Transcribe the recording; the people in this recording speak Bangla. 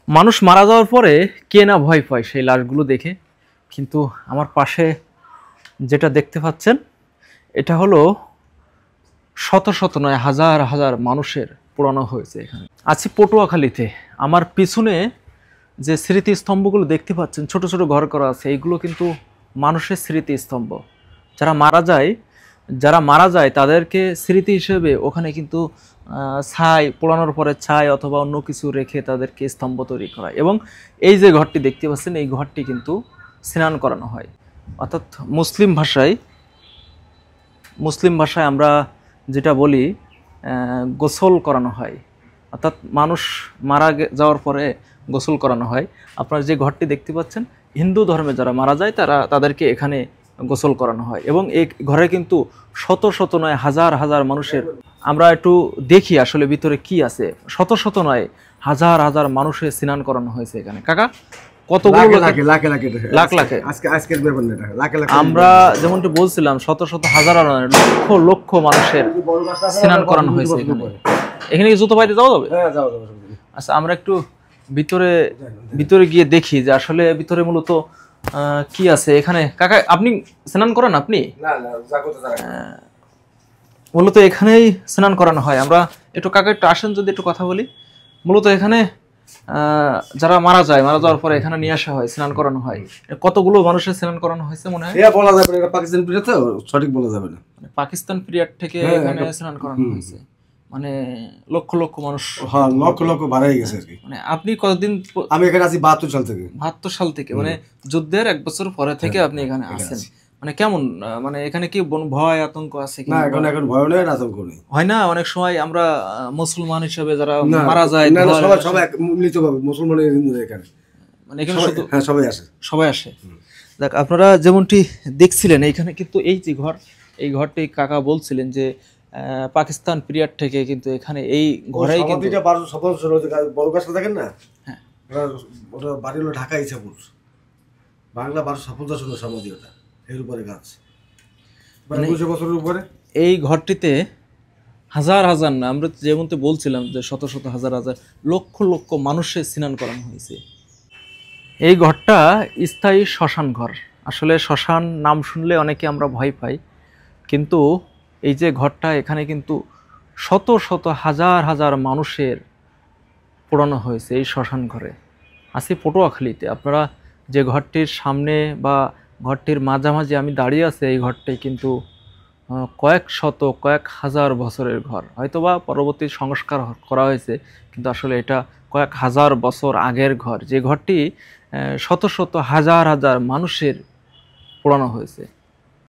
মানুষ মারা যাওয়ার পরে কে না ভয় পায় সেই লাশগুলো দেখে। কিন্তু আমার পাশে যেটা দেখতে পাচ্ছেন এটা হলো শত শত নয় হাজার হাজার মানুষের পোড়ানো হয়েছে। এখানে আছি পটুয়াখালীতে। আমার পিছনে যে স্মৃতিস্তম্ভগুলো দেখতে পাচ্ছেন, ছোট ছোট ঘর করা আছে, এইগুলো কিন্তু মানুষের স্মৃতিস্তম্ভ। যারা মারা যায় তাদেরকে স্মৃতি হিসেবে ওখানে কিন্তু ছাই, পোড়ানোর পরে ছাই অথবা অন্য কিছু রেখে তাদেরকে স্তম্ভ তৈরি করা। এবং এই যে ঘরটি দেখতে পাচ্ছেন, এই ঘরটি কিন্তু স্নান করানো হয়। অর্থাৎ মুসলিম ভাষায় আমরা যেটা বলি গোসল করানো হয়। অর্থাৎ মানুষ মারা যাওয়ার পরে গোসল করানো হয়। আপনারা যে ঘরটি দেখতে পাচ্ছেন, হিন্দু ধর্মে যারা মারা যায় তাদেরকে এখানে গোসল করানো হয়। এবং এই ঘরে কিন্তু শত শত নয় হাজার হাজার মানুষের, আমরা একটু দেখি আসলে ভিতরে কি আছে। শত শত নয় হাজার হাজার মানুষের স্নান করানো হয়েছে এখানে। কাকা, কতগুলো আমরা যেমনটি বলছিলাম, শত শত হাজার লক্ষ লক্ষ মানুষের স্নান করানো হয়েছে এখানে। এখানে কি জুতো পাইতে যাওয়া যাবে? আচ্ছা, আমরা একটু ভিতরে গিয়ে দেখি যে আসলে ভিতরে মূলত কি আছে এখানে। কাকা, আপনি স্নান করেন? আপনি মূলত এখানেই স্নান করানো হয়। আমরা একটু কাকা একটু আসেন, যদি একটু কথা বলি। মূলত এখানে যারা মারা যাওয়ার পরে এখানে নিয়ে আসা হয়, স্নান করানো হয়। কতগুলো মানুষের স্নান করানো হয়েছে মনে হয়? বলা যাবে না, পাকিস্তান পিরিয়ড তো সঠিক বলা যাবে না। পাকিস্তান পিরিয়ড থেকে এখানে স্নান করানো হয়েছে, মানে লক্ষ লক্ষ মানুষ। হ্যাঁ, লক্ষ লক্ষ বাড়াই গেছে আর কি। মানে আপনি কতদিন? আমি এখানে আছি 72 সাল থেকে। 72 সাল থেকে, মানে যুদ্ধের 1 বছর পরে থেকে আপনি এখানে আছেন। মানে কেমন, মানে এখানে কি ভয় আতঙ্ক আছে কি? না, এখন ভয় নেই, আতঙ্ক নেই। হয় না, অনেক সময় আমরা মুসলমান হিসেবে যারা মারা যায়, না সবাই মিলিতভাবে মুসলমান এখানে, মানে এখানে শুধু হ্যাঁ সবাই আসে। দেখ, আপনারা যেমনটি দেখছিলেন এইখানে কিন্তু এই যে ঘর, এই ঘরটি কাকা বলছিলেন যে পাকিস্তান পিরিয়ড থেকে কিন্তু এখানে এই ঘরেই কিন্তু বড় গাছটা দেখেন না, হ্যাঁ, ওটা বাড়ি হলো ঢাকা ইছাপুর, বাংলা 1250 সালের সমাধি। ওটা এর উপরে গাছ, 200 বছরের উপরে। এই ঘরটিতে হাজার হাজার না, আমরা যেমনটি বলছিলাম যে শত শত হাজার হাজার লক্ষ লক্ষ মানুষের স্নান করানো হয়েছে। এই ঘরটা স্থায়ী শ্মশান ঘর। আসলে শ্মশান নাম শুনলে অনেকে আমরা ভয় পাই, কিন্তু এই যে ঘরটা, এখানে কিন্তু শত শত হাজার হাজার মানুষের পোড়ানো হয়েছে এই শ্মশান ঘরে। আছি পটুয়াখালীতে। আপনারা যে ঘরটির সামনে বা ঘরটির মাঝামাঝি আমি দাঁড়িয়ে আছি, এই ঘরটাই কিন্তু কয়েক হাজার বছরের ঘর। হয়তোবা পরবর্তী সংস্কার করা হয়েছে, কিন্তু আসলে এটা কয়েক হাজার বছর আগের ঘর, যে ঘরটি শত শত হাজার হাজার মানুষের পোড়ানো হয়েছে।